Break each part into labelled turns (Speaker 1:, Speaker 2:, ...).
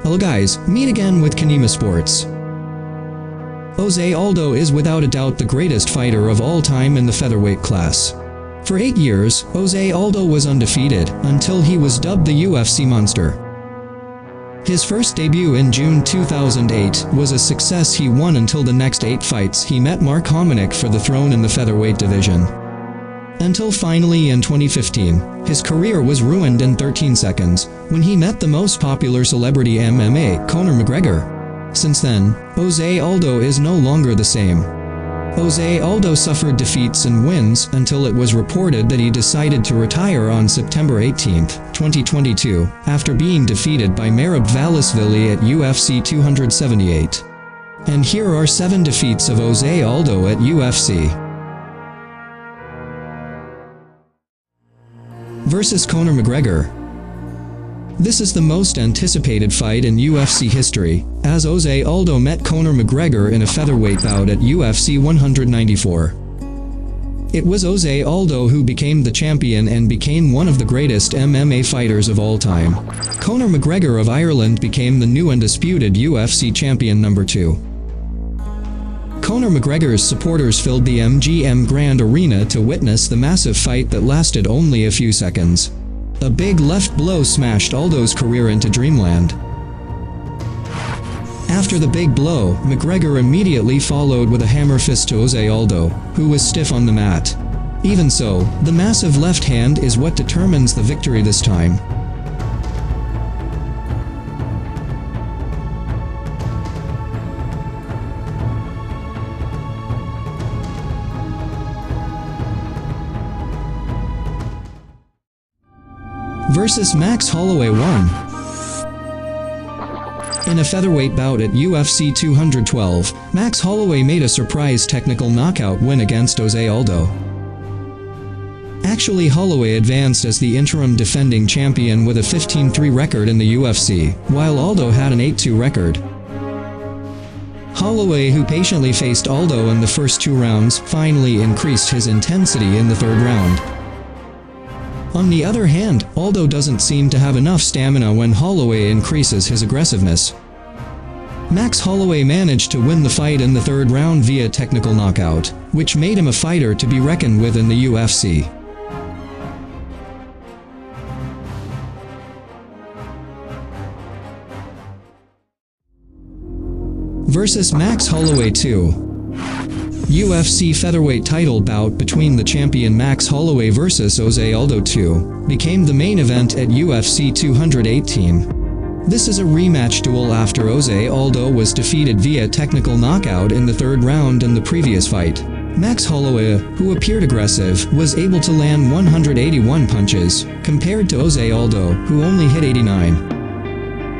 Speaker 1: Hello guys, meet again with Qinima Sports. Jose Aldo is without a doubt the greatest fighter of all time in the featherweight class. For 8 years, Jose Aldo was undefeated, until he was dubbed the UFC Monster. His first debut in June 2008 was a success. He won until the next 8 fights he met Mark Hominick for the throne in the featherweight division. Until finally in 2015, his career was ruined in 13 seconds, when he met the most popular celebrity MMA, Conor McGregor. Since then, Jose Aldo is no longer the same. Jose Aldo suffered defeats and wins until it was reported that he decided to retire on September 18, 2022, after being defeated by Merab Dvalisvili at UFC 278. And here are 7 defeats of Jose Aldo at UFC. Versus Conor McGregor. This is the most anticipated fight in UFC history, as Jose Aldo met Conor McGregor in a featherweight bout at UFC 194. It was Jose Aldo who became the champion and became one of the greatest MMA fighters of all time. Conor McGregor of Ireland became the new undisputed UFC champion number 2. Conor McGregor's supporters filled the MGM Grand Arena to witness the massive fight that lasted only a few seconds. A big left blow smashed Aldo's career into dreamland. After the big blow, McGregor immediately followed with a hammer fist to Jose Aldo, who was stiff on the mat. Even so, the massive left hand is what determines the victory this time. Versus Max Holloway 1. In a featherweight bout at UFC 212, Max Holloway made a surprise technical knockout win against Jose Aldo. Actually, Holloway advanced as the interim defending champion with a 15-3 record in the UFC, while Aldo had an 8-2 record. Holloway, who patiently faced Aldo in the first 2 rounds, finally increased his intensity in the 3rd round. On the other hand, Aldo doesn't seem to have enough stamina when Holloway increases his aggressiveness. Max Holloway managed to win the fight in the 3rd round via technical knockout, which made him a fighter to be reckoned with in the UFC. Versus Max Holloway 2. UFC featherweight title bout between the champion Max Holloway versus Jose Aldo 2 became the main event at UFC 218. This is a rematch duel after Jose Aldo was defeated via technical knockout in the 3rd round in the previous fight. Max Holloway, who appeared aggressive, was able to land 181 punches, compared to Jose Aldo, who only hit 89.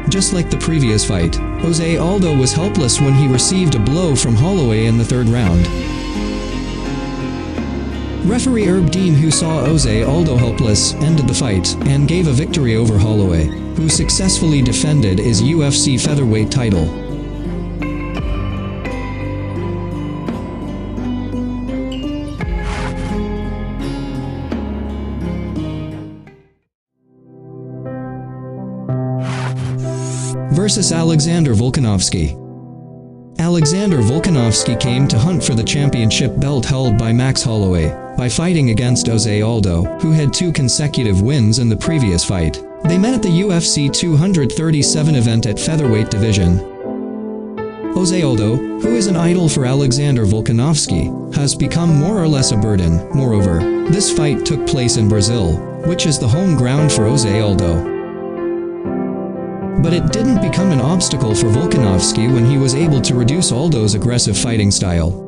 Speaker 1: Just like the previous fight, Jose Aldo was helpless when he received a blow from Holloway in the 3rd round. Referee Merab Dvalisvili, who saw Jose Aldo helpless, ended the fight and gave a victory over Holloway, who successfully defended his UFC featherweight title. Versus Alexander Volkanovski. Alexander Volkanovski came to hunt for the championship belt held by Max Holloway, by fighting against Jose Aldo, who had 2 consecutive wins in the previous fight. They met at the UFC 237 event at featherweight division. Jose Aldo, who is an idol for Alexander Volkanovski, has become more or less a burden. Moreover, this fight took place in Brazil, which is the home ground for Jose Aldo. But it didn't become an obstacle for Volkanovski when he was able to reduce Aldo's aggressive fighting style.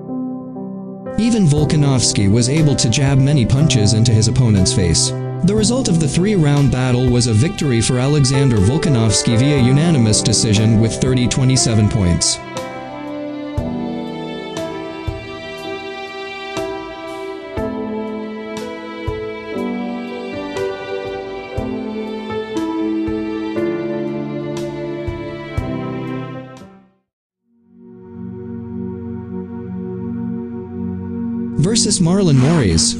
Speaker 1: Even Volkanovski was able to jab many punches into his opponent's face. The result of the 3-round battle was a victory for Alexander Volkanovski via unanimous decision with 30-27 points. Versus Marlon Moraes.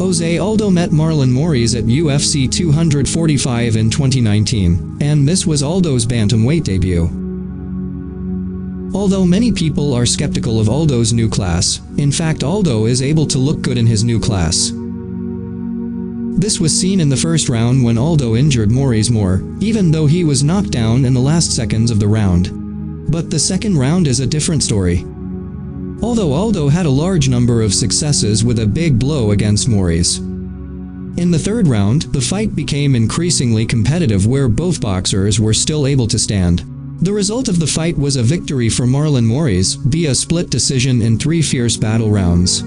Speaker 1: Jose Aldo met Marlon Moraes at UFC 245 in 2019, and this was Aldo's bantamweight debut. Although many people are skeptical of Aldo's new class, in fact Aldo is able to look good in his new class. This was seen in the first round when Aldo injured Moraes more, even though he was knocked down in the last seconds of the round. But the second round is a different story. Although Aldo had a large number of successes with a big blow against Moraes. In the third round, the fight became increasingly competitive where both boxers were still able to stand. The result of the fight was a victory for Marlon Moraes via split decision in 3 fierce battle rounds.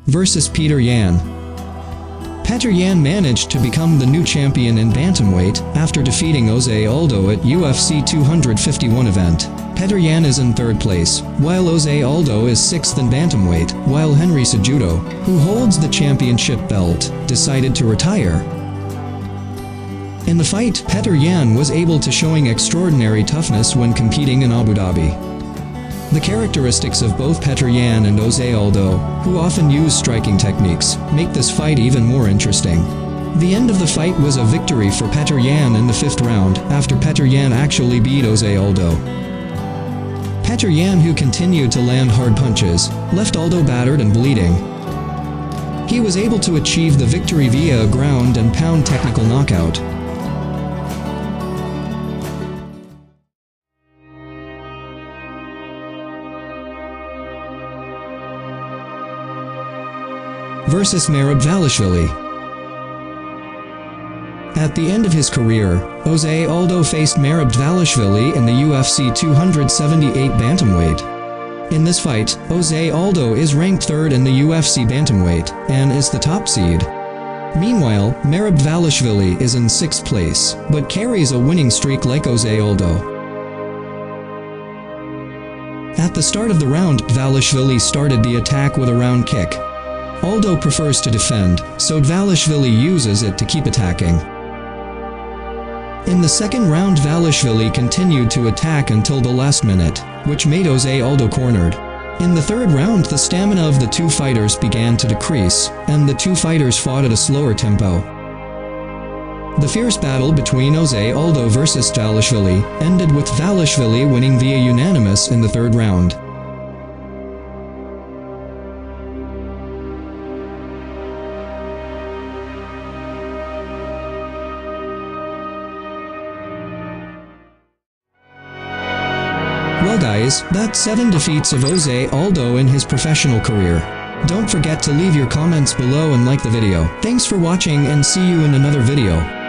Speaker 1: Versus Petr Yan. Petr Yan managed to become the new champion in bantamweight after defeating Jose Aldo at UFC 251 event. Petr Yan is in 3rd place, while Jose Aldo is 6th in bantamweight, while Henry Cejudo, who holds the championship belt, decided to retire. In the fight, Petr Yan was able to showing extraordinary toughness when competing in Abu Dhabi. The characteristics of both Petr Yan and Jose Aldo, who often use striking techniques, make this fight even more interesting. The end of the fight was a victory for Petr Yan in the 5th round, after Petr Yan actually beat Jose Aldo. Petr Yan, who continued to land hard punches, left Aldo battered and bleeding. He was able to achieve the victory via a ground and pound technical knockout. Versus Merab Dvalisvili. At the end of his career, Jose Aldo faced Merab Dvalisvili in the UFC 278 bantamweight. In this fight, Jose Aldo is ranked 3rd in the UFC bantamweight, and is the top seed. Meanwhile, Merab Dvalisvili is in 6th place, but carries a winning streak like Jose Aldo. At the start of the round, Dvalishvili started the attack with a round kick. Aldo prefers to defend, so Dvalishvili uses it to keep attacking. In the second round, Dvalishvili continued to attack until the last minute, which made Jose Aldo cornered. In the third round, the stamina of the two fighters began to decrease, and the two fighters fought at a slower tempo. The fierce battle between Jose Aldo versus Dvalishvili ended with Dvalishvili winning via unanimous in the third round. Well guys, that's 7 defeats of Jose Aldo in his professional career. Don't forget to leave your comments below and like the video. Thanks for watching and see you in another video.